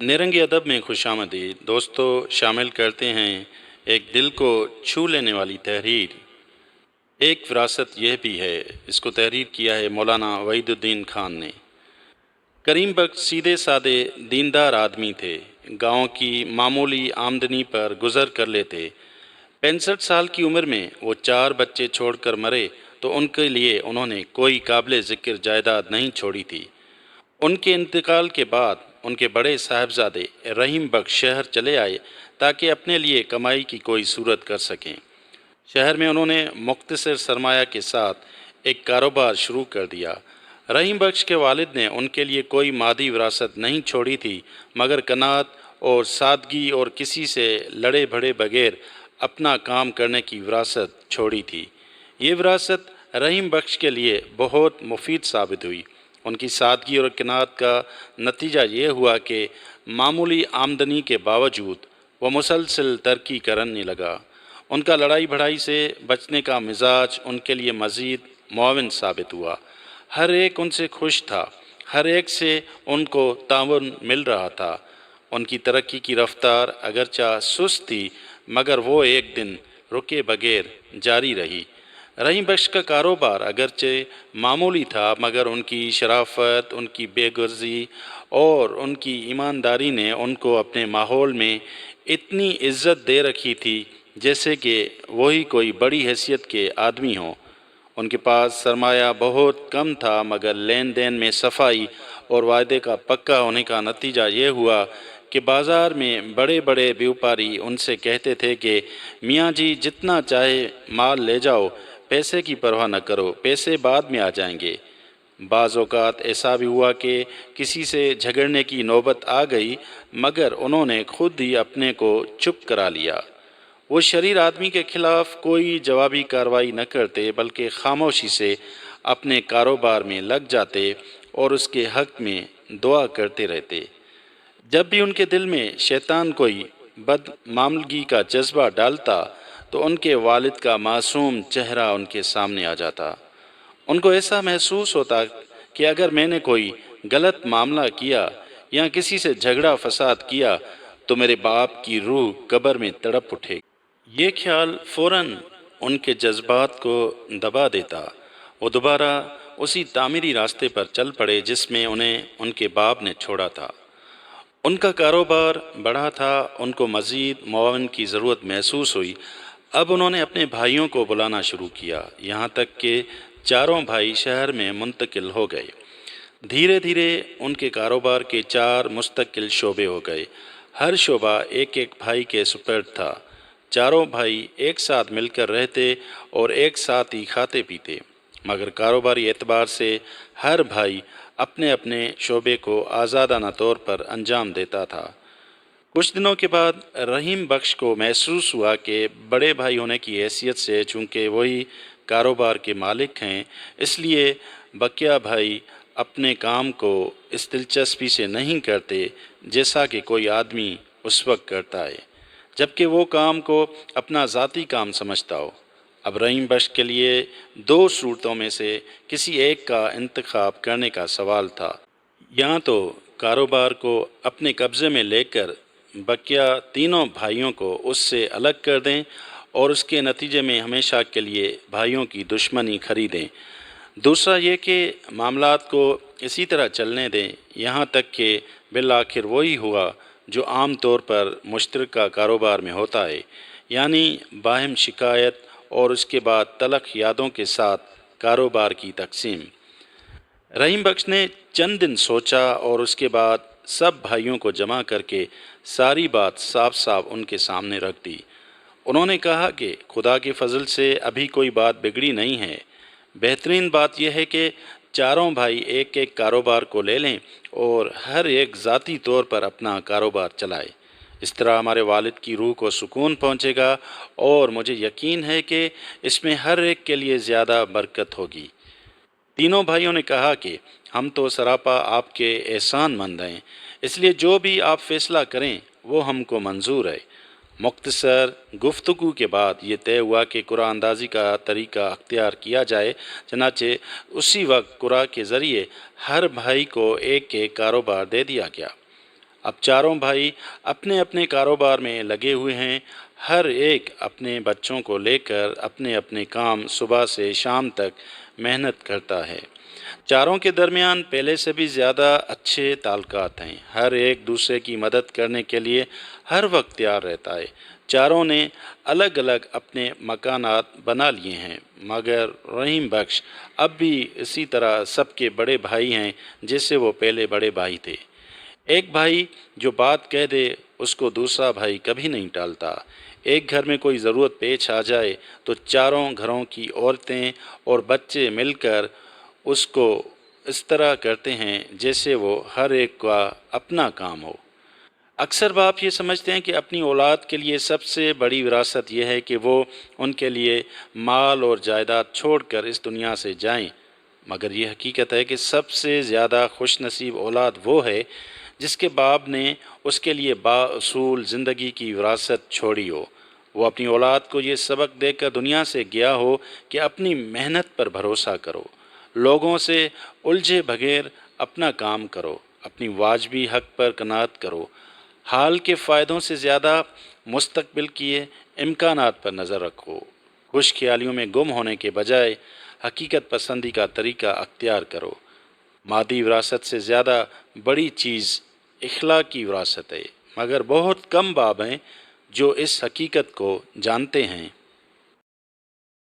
निरंग अदब में खुशामदीद दोस्तों, शामिल करते हैं एक दिल को छू लेने वाली तहरीर। एक विरासत यह भी है, इसको तहरीर किया है मौलाना वहीदुद्दीन खान ने। करीम बख्श सीधे सादे दीनदार आदमी थे। गांव की मामूली आमदनी पर गुजर कर लेते। 65 साल की उम्र में वो 4 बच्चे छोड़कर मरे तो उनके लिए उन्होंने कोई काबिल ज़िक्र जायदाद नहीं छोड़ी थी। उनके इंतकाल के बाद उनके बड़े साहबजादे रहीम बख्श शहर चले आए ताकि अपने लिए कमाई की कोई सूरत कर सकें। शहर में उन्होंने मुख्तसर सरमाया के साथ एक कारोबार शुरू कर दिया। रहीम बख्श के वालिद ने उनके लिए कोई मादी विरासत नहीं छोड़ी थी, मगर कनात और सादगी और किसी से लड़े भड़े बगैर अपना काम करने की विरासत छोड़ी थी। ये विरासत रहीम बख्श के लिए बहुत मुफीद साबित हुई। उनकी सादगी और कनात का नतीजा ये हुआ कि मामूली आमदनी के बावजूद वो मुसलसल तरक्की करने लगा। उनका लड़ाई भड़ाई से बचने का मिजाज उनके लिए मज़ीद मुआविन साबित हुआ। हर एक उनसे खुश था, हर एक से उनको ताउन मिल रहा था। उनकी तरक्की की रफ्तार अगरचा सुस्त थी, मगर वो एक दिन रुके बगैर जारी रही। रहीम बख्श का कारोबार अगरचे मामूली था, मगर उनकी शराफत, उनकी बेगर्जी और उनकी ईमानदारी ने उनको अपने माहौल में इतनी इज्जत दे रखी थी जैसे कि वही कोई बड़ी हैसियत के आदमी हों। उनके पास सरमाया बहुत कम था, मगर लेन देन में सफाई और वायदे का पक्का होने का नतीजा ये हुआ कि बाज़ार में बड़े बड़े व्यापारी उनसे कहते थे कि मियाँ जी जितना चाहे माल ले जाओ, पैसे की परवाह न करो, पैसे बाद में आ जाएंगे। बाज़ औक़ात ऐसा भी हुआ कि किसी से झगड़ने की नौबत आ गई, मगर उन्होंने खुद ही अपने को चुप करा लिया। वो शरीर आदमी के खिलाफ कोई जवाबी कार्रवाई न करते, बल्कि खामोशी से अपने कारोबार में लग जाते और उसके हक़ में दुआ करते रहते। जब भी उनके दिल में शैतान कोई बदमामलगी का जज्बा डालता तो उनके वालिद का मासूम चेहरा उनके सामने आ जाता। उनको ऐसा महसूस होता कि अगर मैंने कोई गलत मामला किया या किसी से झगड़ा फसाद किया तो मेरे बाप की रूह कब्र में तड़प उठेगी। ये ख्याल फ़ौरन उनके जज्बात को दबा देता। वो दोबारा उसी तामीरी रास्ते पर चल पड़े जिसमें उन्हें उनके बाप ने छोड़ा था। उनका कारोबार बढ़ा था, उनको मज़ीद मुआवन की ज़रूरत महसूस हुई। अब उन्होंने अपने भाइयों को बुलाना शुरू किया, यहाँ तक कि चारों भाई शहर में मुंतकिल हो गए। धीरे धीरे उनके कारोबार के 4 मुस्तकिल शोबे हो गए। हर शोबा एक एक भाई के सुपर्द था। चारों भाई एक साथ मिलकर रहते और एक साथ ही खाते पीते, मगर कारोबारी एतबार से हर भाई अपने अपने शोबे को आज़ादाना तौर पर अंजाम देता था। कुछ दिनों के बाद रहीम बख्श को महसूस हुआ कि बड़े भाई होने की हैसियत से चूँकि वही कारोबार के मालिक हैं, इसलिए बकिया भाई अपने काम को इस दिलचस्पी से नहीं करते जैसा कि कोई आदमी उस वक्त करता है, जबकि वो काम को अपना ज़ाती काम समझता हो। अब रहीम बख्श के लिए 2 सूरतों में से किसी एक का इंतखाब करने का सवाल था। या तो कारोबार को अपने कब्ज़े में लेकर बकिया तीनों भाइयों को उससे अलग कर दें और उसके नतीजे में हमेशा के लिए भाइयों की दुश्मनी खरीदें। दूसरा ये कि मामलात को इसी तरह चलने दें यहाँ तक कि बिल आखिर वही हुआ जो आम तौर पर मुश्तरका कारोबार में होता है, यानी बाहम शिकायत और उसके बाद तलख यादों के साथ कारोबार की तकसीम। रहीम बख्श ने चंद दिन सोचा और उसके बाद सब भाइयों को जमा करके सारी बात साफ साफ उनके सामने रख दी। उन्होंने कहा कि खुदा के फजल से अभी कोई बात बिगड़ी नहीं है। बेहतरीन बात यह है कि चारों भाई एक एक कारोबार को ले लें और हर एक ज़ाती तौर पर अपना कारोबार चलाए। इस तरह हमारे वालिद की रूह को सुकून पहुंचेगा और मुझे यकीन है कि इसमें हर एक के लिए ज़्यादा बरकत होगी। तीनों भाइयों ने कहा कि हम तो सरापा आपके एहसानमंद हैं, इसलिए जो भी आप फैसला करें वो हमको मंजूर है। मुख्तसर गुफ्तगू के बाद ये तय हुआ कि कुरान अंदाज़ी का तरीका अख्तियार किया जाए। चनाचे उसी वक्त कुरान के ज़रिए हर भाई को एक एक कारोबार दे दिया गया। اب چاروں بھائی اپنے اپنے کاروبار میں لگے ہوئے ہیں، ہر ایک اپنے بچوں کو لے کر اپنے اپنے کام صبح سے شام تک محنت کرتا ہے۔ چاروں کے درمیان پہلے سے بھی زیادہ اچھے تعلقات ہیں، ہر ایک دوسرے کی مدد کرنے کے لیے ہر وقت تیار رہتا ہے۔ چاروں نے الگ الگ اپنے مکانات بنا لیے ہیں، مگر رحیم بخش اب بھی اسی طرح سب کے بڑے بھائی ہیں جیسے وہ پہلے بڑے بھائی تھے۔ ایک بھائی جو بات کہہ دے اس کو دوسرا بھائی کبھی نہیں ٹالتا۔ ایک گھر میں کوئی ضرورت پیش آ جائے تو چاروں گھروں کی عورتیں اور بچے مل کر اس کو اس طرح کرتے ہیں جیسے وہ ہر ایک کا اپنا کام ہو۔ اکثر باپ یہ سمجھتے ہیں کہ اپنی اولاد کے لیے سب سے بڑی وراثت یہ ہے کہ وہ ان کے لیے مال اور جائیداد چھوڑ کر اس دنیا سے جائیں، مگر یہ حقیقت ہے کہ سب سے زیادہ خوش نصیب اولاد وہ ہے جس کے باپ نے اس کے لیے بااصول زندگی کی وراثت چھوڑی ہو۔ وہ اپنی اولاد کو یہ سبق دے کر دنیا سے گیا ہو کہ اپنی محنت پر بھروسہ کرو، لوگوں سے الجھے بغیر اپنا کام کرو، اپنی واجبی حق پر قناعت کرو، حال کے فائدوں سے زیادہ مستقبل کی امکانات پر نظر رکھو، خوش خیالیوں میں گم ہونے کے بجائے حقیقت پسندی کا طریقہ اختیار کرو۔ مادی وراثت سے زیادہ بڑی چیز اخلاقی وراثت ہے، مگر بہت کم باپ ہیں جو اس حقیقت کو جانتے ہیں۔